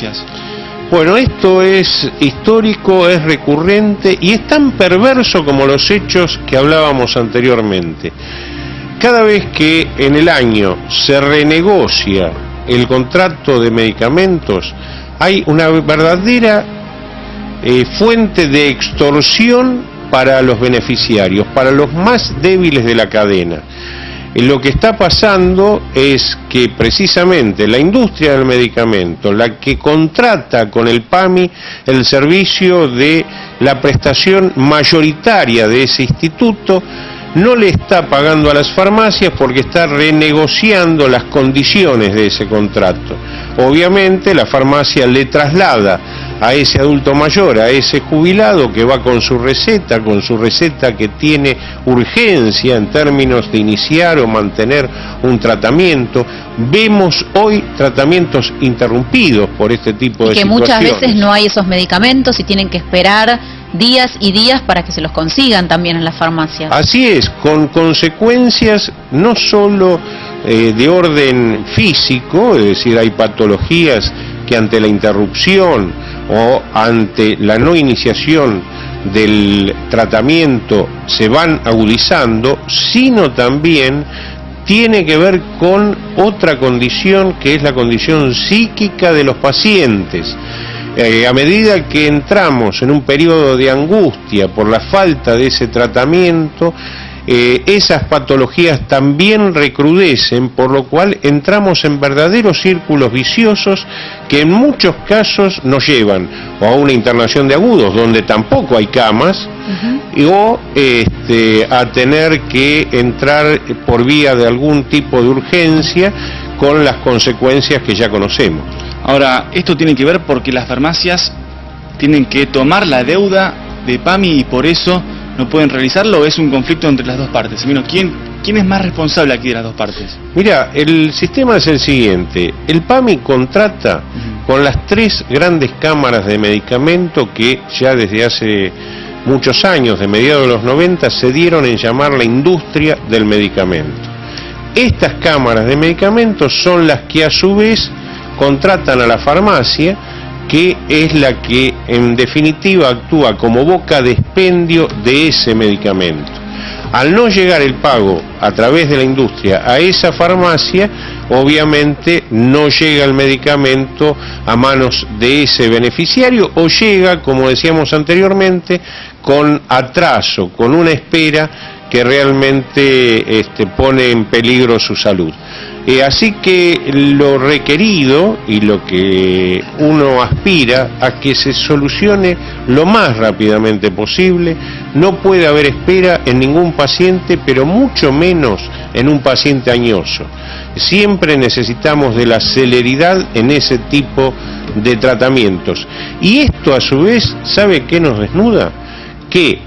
farmacias? Bueno, esto es histórico, es recurrente y es tan perverso como los hechos que hablábamos anteriormente. Cada vez que en el año se renegocia el contrato de medicamentos, hay una verdadera fuente de extorsión para los beneficiarios, para los más débiles de la cadena. Lo que está pasando es que precisamente la industria del medicamento, la que contrata con el PAMI el servicio de la prestación mayoritaria de ese instituto, no le está pagando a las farmacias porque está renegociando las condiciones de ese contrato. Obviamente la farmacia le traslada a ese adulto mayor, a ese jubilado que va con su receta que tiene urgencia en términos de iniciar o mantener un tratamiento. Vemos hoy tratamientos interrumpidos por este tipo de situaciones. Que muchas veces no hay esos medicamentos y tienen que esperar días y días para que se los consigan también en las farmacias. Así es, con consecuencias no solo de orden físico, es decir, hay patologías que ante la interrupción o ante la no iniciación del tratamiento se van agudizando, sino también tiene que ver con otra condición que es la condición psíquica de los pacientes. A medida que entramos en un periodo de angustia por la falta de ese tratamiento, esas patologías también recrudecen, por lo cual entramos en verdaderos círculos viciosos que en muchos casos nos llevan o a una internación de agudos donde tampoco hay camas, o a tener que entrar por vía de algún tipo de urgencia con las consecuencias que ya conocemos. Ahora, esto tiene que ver porque las farmacias tienen que tomar la deuda de PAMI y por eso no pueden realizarlo, ¿o es un conflicto entre las dos partes? Bueno, ¿quién es más responsable aquí de las dos partes? Mira, el sistema es el siguiente. El PAMI contrata con las 3 grandes cámaras de medicamento que ya desde hace muchos años, de mediados de los 90, se dieron en llamar la industria del medicamento. Estas cámaras de medicamentos son las que a su vez contratan a la farmacia, que es la que en definitiva actúa como boca de expendio de ese medicamento. Al no llegar el pago a través de la industria a esa farmacia, obviamente no llega el medicamento a manos de ese beneficiario o llega, como decíamos anteriormente, con atraso, con una espera que realmente pone en peligro su salud. Así que lo requerido y lo que uno aspira a que se solucione lo más rápidamente posible. No puede haber espera en ningún paciente, pero mucho menos en un paciente añoso. Siempre necesitamos de la celeridad en ese tipo de tratamientos. Y esto a su vez, ¿sabe qué nos desnuda? Que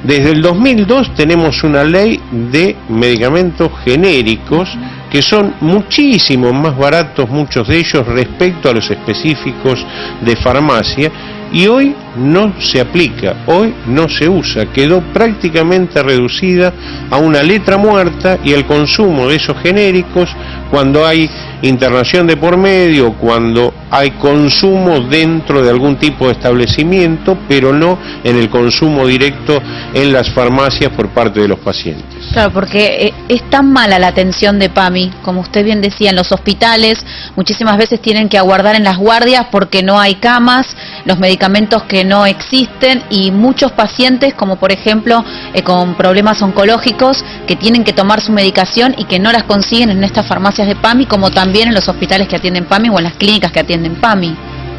desde el 2002 tenemos una ley de medicamentos genéricos que son muchísimo más baratos, muchos de ellos, respecto a los específicos de farmacia, y hoy no se aplica, hoy no se usa, quedó prácticamente reducida a una letra muerta y el consumo de esos genéricos cuando hay internación de por medio, cuando hay consumo dentro de algún tipo de establecimiento, pero no en el consumo directo en las farmacias por parte de los pacientes. Claro, porque es tan mala la atención de PAMI, como usted bien decía, en los hospitales muchísimas veces tienen que aguardar en las guardias porque no hay camas, los medicamentos que no existen, y muchos pacientes, como por ejemplo con problemas oncológicos, que tienen que tomar su medicación y que no las consiguen en estas farmacias de PAMI, como también en los hospitales que atienden PAMI o en las clínicas que atienden PAMI.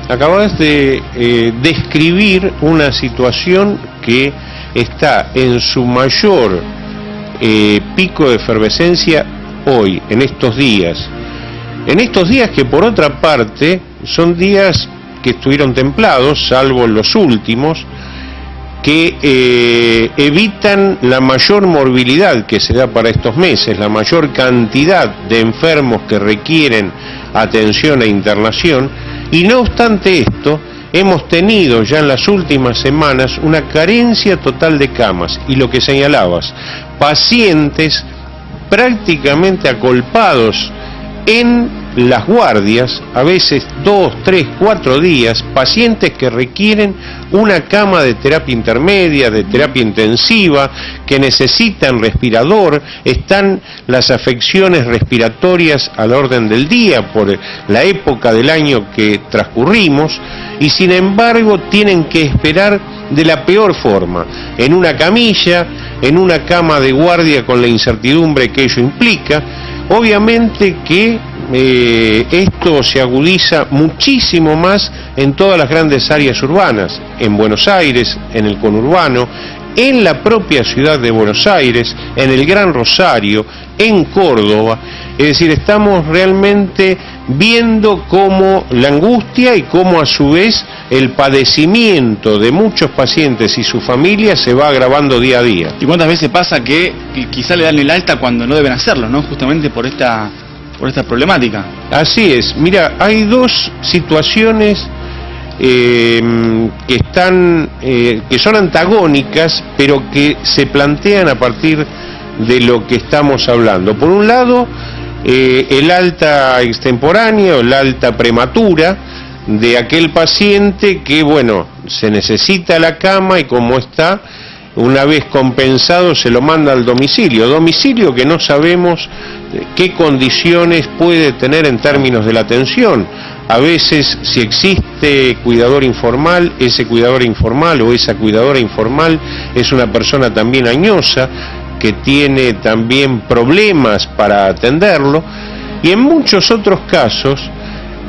Acabas de describir una situación que está en su mayor pico de efervescencia hoy, en estos días que por otra parte son días que estuvieron templados, salvo los últimos, que evitan la mayor morbilidad que se da para estos meses, la mayor cantidad de enfermos que requieren atención e internación, y no obstante esto, hemos tenido ya en las últimas semanas una carencia total de camas, y lo que señalabas, pacientes prácticamente acolpados en las guardias, a veces 2, 3, 4 días, pacientes que requieren una cama de terapia intermedia, de terapia intensiva, que necesitan respirador, están las afecciones respiratorias al orden del día por la época del año que transcurrimos, y sin embargo tienen que esperar de la peor forma, en una camilla, en una cama de guardia con la incertidumbre que ello implica. Obviamente que esto se agudiza muchísimo más en todas las grandes áreas urbanas, en Buenos Aires, en el conurbano, en la propia ciudad de Buenos Aires, en el Gran Rosario, en Córdoba. Es decir, estamos realmente viendo cómo la angustia y cómo a su vez el padecimiento de muchos pacientes y su familia se va agravando día a día. ¿Y cuántas veces pasa que quizá le dan el alta cuando no deben hacerlo, ¿no? Justamente por esta problemática. Así es. Mira, hay dos situaciones que son antagónicas, pero que se plantean a partir de lo que estamos hablando. Por un lado, el alta extemporánea o el alta prematura de aquel paciente que, bueno, se necesita la cama y como está, una vez compensado se lo manda al domicilio que no sabemos qué condiciones puede tener en términos de la atención. A veces, si existe cuidador informal, ese cuidador informal o esa cuidadora informal es una persona también añosa, que tiene también problemas para atenderlo, y en muchos otros casos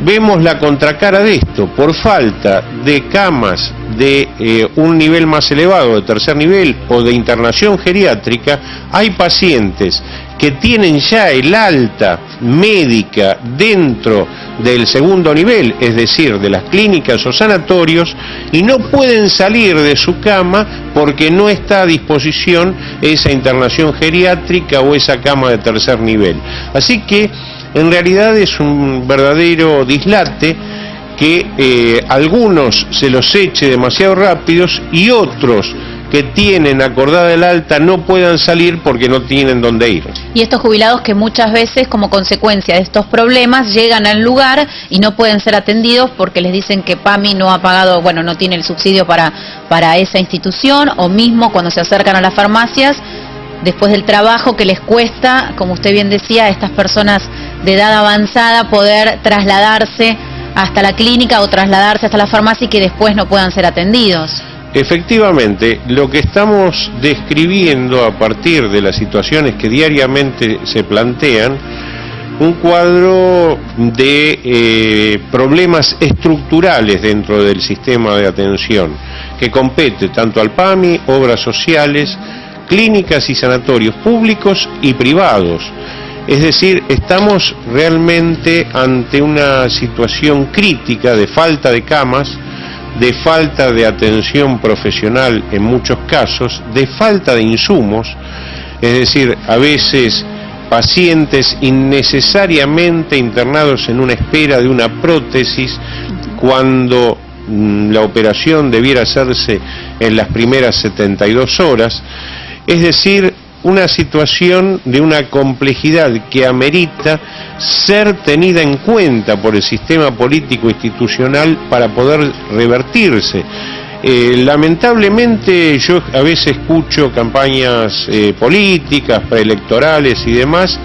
vemos la contracara de esto. Por falta de camas de un nivel más elevado, de tercer nivel o de internación geriátrica, hay pacientes que tienen ya el alta médica dentro del segundo nivel, es decir, de las clínicas o sanatorios, y no pueden salir de su cama porque no está a disposición esa internación geriátrica o esa cama de tercer nivel. Así que en realidad es un verdadero dislate que algunos se los eche demasiado rápidos y otros que tienen acordada el alta no puedan salir porque no tienen dónde ir. Y estos jubilados que muchas veces como consecuencia de estos problemas llegan al lugar y no pueden ser atendidos porque les dicen que PAMI no ha pagado, bueno, no tiene el subsidio para esa institución, o mismo cuando se acercan a las farmacias, después del trabajo que les cuesta, como usted bien decía, a estas personas de edad avanzada poder trasladarse hasta la clínica o trasladarse hasta la farmacia y que después no puedan ser atendidos. Efectivamente, lo que estamos describiendo a partir de las situaciones que diariamente se plantean, un cuadro de problemas estructurales dentro del sistema de atención, que compete tanto al PAMI, obras sociales, clínicas y sanatorios públicos y privados. Es decir, estamos realmente ante una situación crítica de falta de camas, de falta de atención profesional en muchos casos, de falta de insumos, es decir, a veces pacientes innecesariamente internados en una espera de una prótesis cuando la operación debiera hacerse en las primeras 72 horas, es decir, una situación de una complejidad que amerita ser tenida en cuenta por el sistema político institucional para poder revertirse. Lamentablemente yo a veces escucho campañas políticas, preelectorales y demás,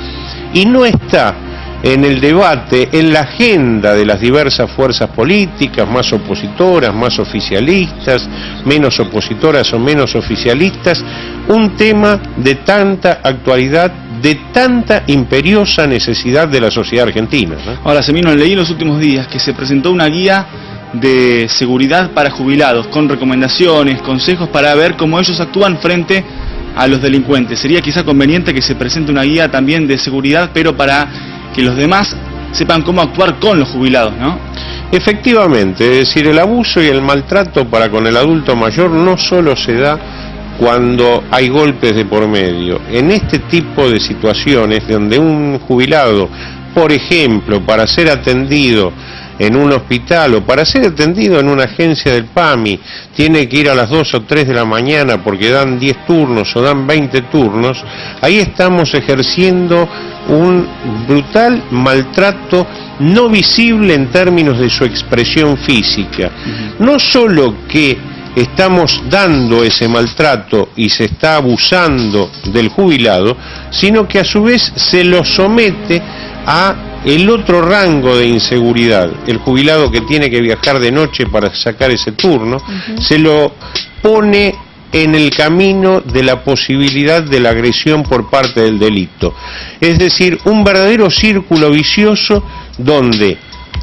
y no está en el debate, en la agenda de las diversas fuerzas políticas, más opositoras, más oficialistas, menos opositoras o menos oficialistas, un tema de tanta actualidad, de tanta imperiosa necesidad de la sociedad argentina, ¿no? Ahora, Semino, leí en los últimos días que se presentó una guía de seguridad para jubilados, con recomendaciones, consejos para ver cómo ellos actúan frente a los delincuentes. Sería quizá conveniente que se presente una guía también de seguridad, pero para que los demás sepan cómo actuar con los jubilados, ¿no? Efectivamente, es decir, el abuso y el maltrato para con el adulto mayor no solo se da cuando hay golpes de por medio. En este tipo de situaciones donde un jubilado, por ejemplo, para ser atendido en un hospital o para ser atendido en una agencia del PAMI, tiene que ir a las 2 o 3 de la mañana porque dan 10 turnos o dan 20 turnos, ahí estamos ejerciendo un brutal maltrato no visible en términos de su expresión física. No solo que estamos dando ese maltrato y se está abusando del jubilado, sino que a su vez se lo somete a el otro rango de inseguridad. El jubilado que tiene que viajar de noche para sacar ese turno, se lo pone en el camino de la posibilidad de la agresión por parte del delito. Es decir, un verdadero círculo vicioso donde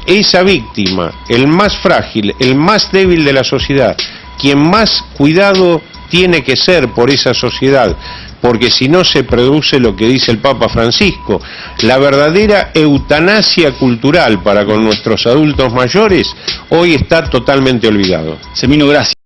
esa víctima, el más frágil, el más débil de la sociedad, quien más cuidado tiene que ser por esa sociedad, porque si no se produce lo que dice el Papa Francisco, la verdadera eutanasia cultural para con nuestros adultos mayores, hoy está totalmente olvidado. Semino, gracias.